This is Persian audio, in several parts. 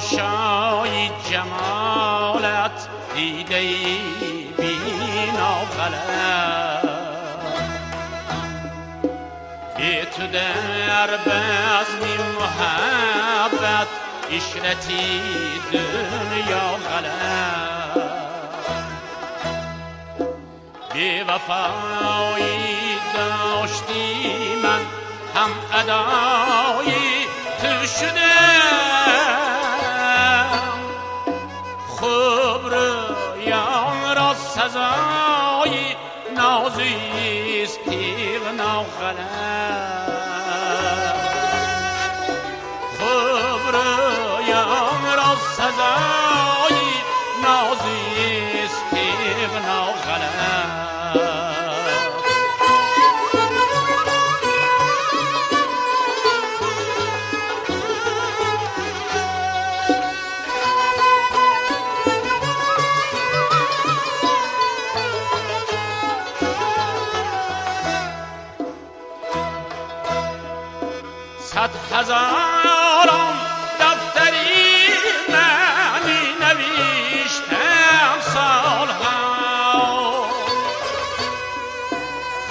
تماشای جمالت دیده ای بی ناغلط، بی تو در بزم محبت عشرتی دنیا غلط، بی وفایی داشتی من هم ادایی تو شدم، خوب رویان را سزایی نازیست تیغ ناغلط، خوب رویان را سزایی نازیست تیغ ناغلط. صد هزاران دفتری منی نوشتم سالها،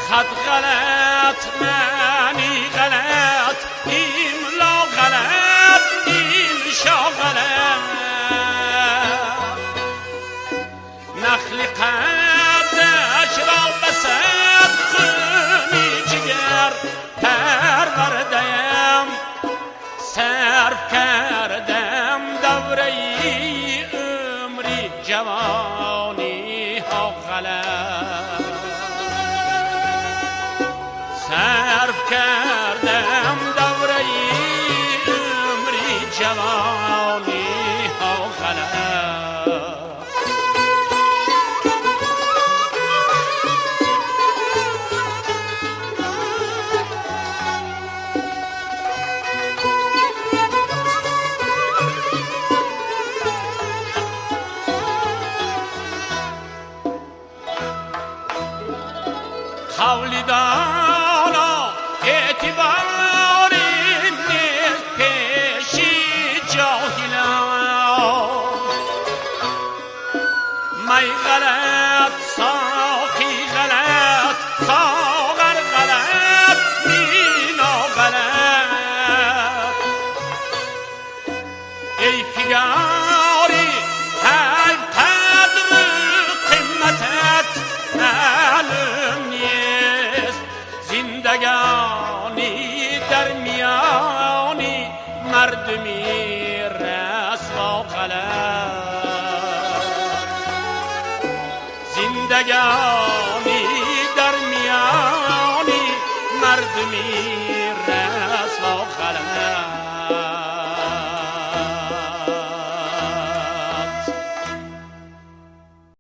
خط غلط منی غلط، ایملا غلط اینشا غلط، نخل قدش را بسد خونی جگر پرورده‌ام، صرف کردم دوره عمری جوانی ها غلط، صرف کردم دوره عمری جوانی ها غلط. قولی دانا اعتباری نیست پیشی جاهلان، می غلط ساقی غلط ساغر غلط مینا غلط، ای فیگاری حیف قدر قیمتت معلوم نیست، زندگانی در میانی مردمی رسوا غلط، زندگانی در میانی مردمی